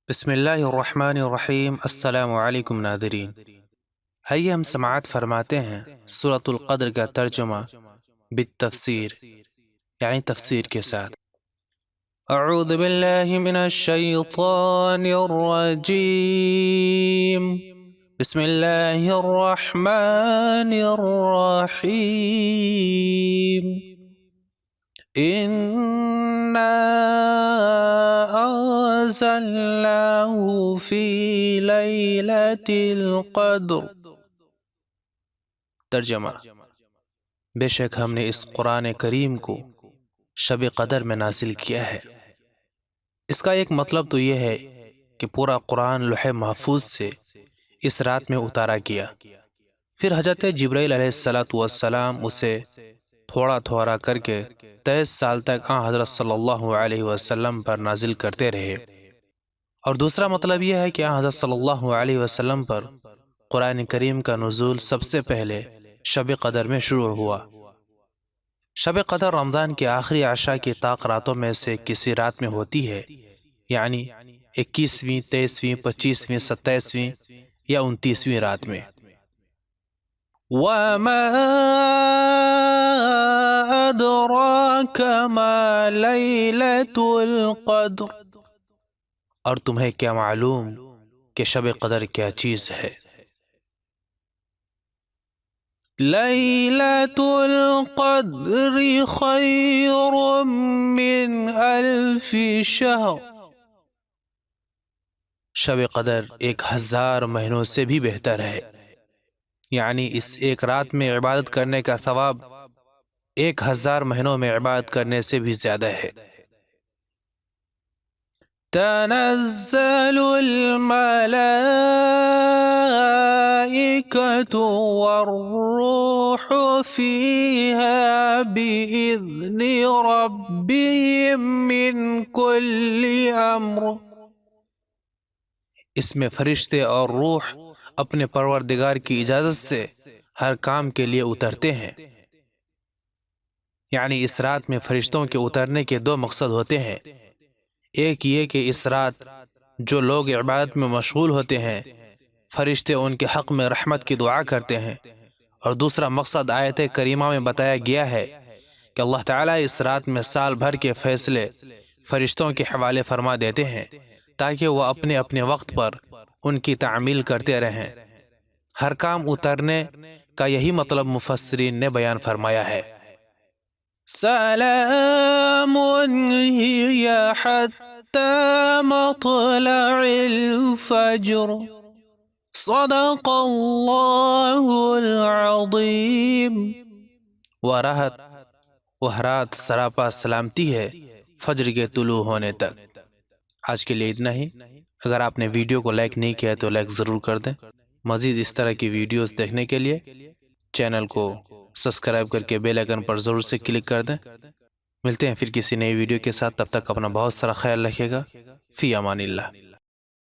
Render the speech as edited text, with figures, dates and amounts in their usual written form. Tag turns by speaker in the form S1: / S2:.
S1: بسم اللہ الرحمن الرحیم۔ السلام علیکم ناظرین، آئیے ہم سماعت فرماتے ہیں سورۃ القدر کا ترجمہ بالتفسیر، یعنی تفسیر کے ساتھ۔ اعوذ باللہ من الشیطان الرجیم، بسم اللہ الرحمن الرحیم۔ أنزلناه في ليلة القدر۔ ترجمہ: بے شک ہم نے اس قرآن کریم کو شب قدر میں نازل کیا ہے۔ اس کا ایک مطلب تو یہ ہے کہ پورا قرآن لوح محفوظ سے اس رات میں اتارا گیا، پھر حضرت جبرائیل علیہ السلام اسے تھوڑا تھوڑا کر کے 23 سال تک حضرت صلی اللہ علیہ وسلم پر نازل کرتے رہے۔ اور دوسرا مطلب یہ ہے کہ حضرت صلی اللہ علیہ وسلم پر قرآن کریم کا نزول سب سے پہلے شب قدر میں شروع ہوا۔ شب قدر رمضان کے آخری عشاء کی طاق راتوں میں سے کسی رات میں ہوتی ہے، یعنی 21ویں، 23ویں، 25ویں، 27ویں یا 29ویں رات میں۔ وَمَا أَدْرَاكَ مَا لَيْلَةُ الْقَدْرِ، اور تمہیں کیا معلوم کہ شب قدر کیا چیز ہے؟ لَيْلَةُ الْقَدْرِ خَيْرٌ مِّنْ أَلْفِ شَهْرٍ، شب قدر 1000 مہینوں سے بھی بہتر ہے، یعنی اس ایک رات میں عبادت کرنے کا ثواب 1000 مہینوں میں عبادت کرنے سے بھی زیادہ ہے۔ تنزل الملائکۃ والروح فیہا بإذن ربہم من کل امر، اس میں فرشتے اور روح اپنے پروردگار کی اجازت سے ہر کام کے لیے اترتے ہیں۔ یعنی اس رات میں فرشتوں کے اترنے کے 2 مقصد ہوتے ہیں، ایک یہ کہ اس رات جو لوگ عبادت میں مشغول ہوتے ہیں فرشتے ان کے حق میں رحمت کی دعا کرتے ہیں، اور دوسرا مقصد آیت کریمہ میں بتایا گیا ہے کہ اللہ تعالیٰ اس رات میں سال بھر کے فیصلے فرشتوں کے حوالے فرما دیتے ہیں تاکہ وہ اپنے اپنے وقت پر ان کی تعمیل کرتے رہیں۔ ہر کام اترنے کا یہی مطلب مفسرین نے بیان فرمایا ہے۔ سلام ہی حتی مطلع الفجر، صدق اللہ العظیم۔ وہ رات سراپا سلامتی ہے فجر کے طلوع ہونے تک۔ آج کے لیے اتنا ہی۔ اگر آپ نے ویڈیو کو لائک نہیں کیا تو لائک ضرور کر دیں۔ مزید اس طرح کی ویڈیوز دیکھنے کے لیے چینل کو سبسکرائب کر کے بیل آئیکن پر ضرور سے کلک کر دیں۔ ملتے ہیں پھر کسی نئی ویڈیو کے ساتھ، تب تک اپنا بہت سارا خیال رکھیے گا۔ فی امان اللہ۔